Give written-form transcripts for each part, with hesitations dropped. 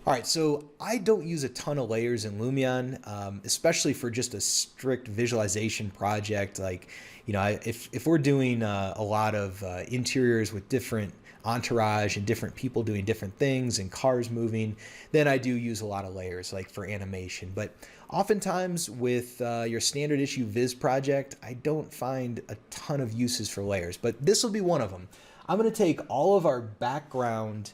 All right, so I don't use a ton of layers in Lumion, especially for just a strict visualization project. Like, if we're doing a lot of interiors with different entourage and different people doing different things and cars moving, then I do use a lot of layers, like for animation. But oftentimes with your standard issue Viz project, I don't find a ton of uses for layers, but this will be one of them. I'm going to take all of our background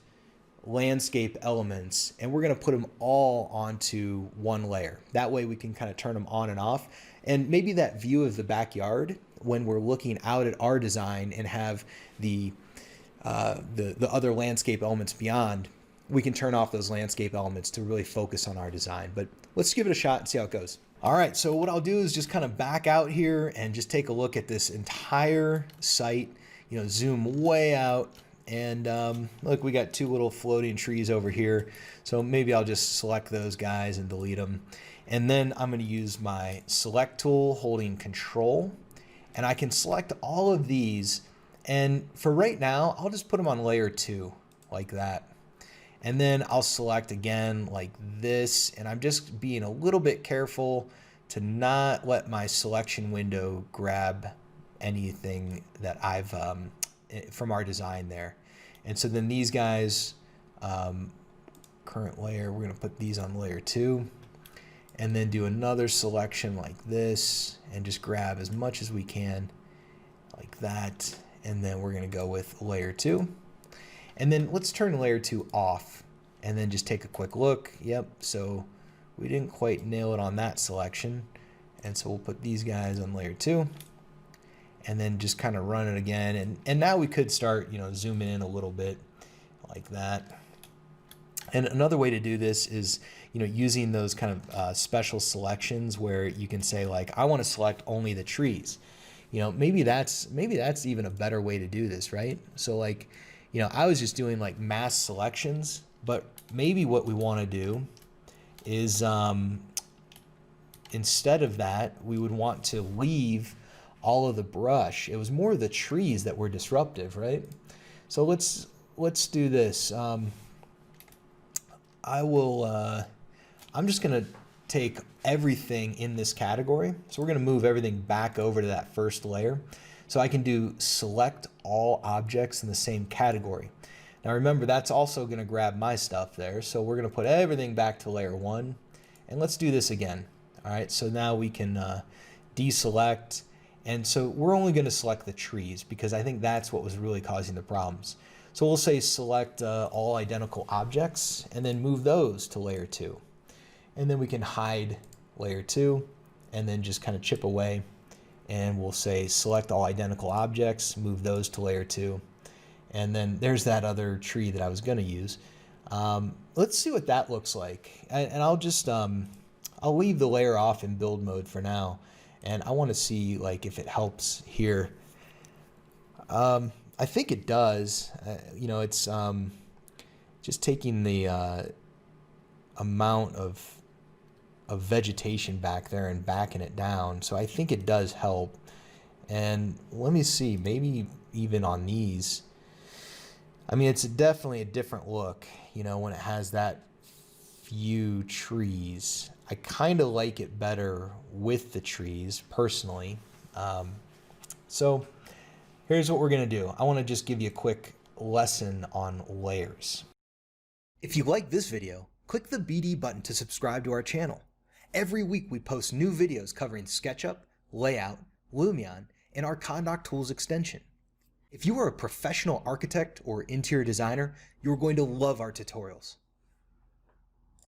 landscape elements and we're going to put them all onto one layer. That way we can kind of turn them on and off, and maybe that view of the backyard when we're looking out at our design and have the other landscape elements beyond, we can turn off those landscape elements to really focus on our design. But let's give it a shot and see how it goes. All right, so what I'll do is just kind of back out here and just take a look at this entire site, zoom way out. And look, we got two little floating trees over here. So maybe I'll just select those guys and delete them. And then I'm going to use my select tool holding control. And I can select all of these. And for right now, I'll just put them on layer 2 like that. And then I'll select again like this. And I'm just being a little bit careful to not let my selection window grab anything that I've from our design there. And so then these guys, current layer, we're going to put these on layer 2 and then do another selection like this and just grab as much as we can like that. And then we're going to go with layer 2. And then let's turn layer 2 off and then just take a quick look. Yep, so we didn't quite nail it on that selection. And so we'll put these guys on layer 2. And then just kind of run it again. And now we could start, zooming in a little bit like that. And another way to do this is, using those kind of special selections where you can say like, I want to select only the trees. Maybe that's even a better way to do this, right? So like, I was just doing like mass selections, but maybe what we want to do is instead of that, we would want to leave all of the brush. It was more the trees that were disruptive, right? So let's do this. I'm just gonna take everything in this category. So we're gonna move everything back over to that first layer. So I can do select all objects in the same category. Now remember, that's also gonna grab my stuff there. So we're gonna put everything back to layer 1. And let's do this again. All right, so now we can deselect. And so we're only going to select the trees because I think that's what was really causing the problems. So we'll say select all identical objects and then move those to layer 2. And then we can hide layer 2 and then just kind of chip away. And we'll say select all identical objects, move those to layer 2. And then there's that other tree that I was going to use. Let's see what that looks like. And I'll just, I'll leave the layer off in build mode for now. And I want to see like if it helps here. I think it does. It's just taking the amount of vegetation back there and backing it down. So I think it does help. And let me see, maybe even on these. I mean, it's definitely a different look, when it has that few trees. I kind of like it better with the trees personally. So here's what we're going to do. I want to just give you a quick lesson on layers. If you like this video, click the BD button to subscribe to our channel. Every week we post new videos covering SketchUp, layout, Lumion, and our Condoc Tools extension. If you are a professional architect or interior designer, you're going to love our tutorials.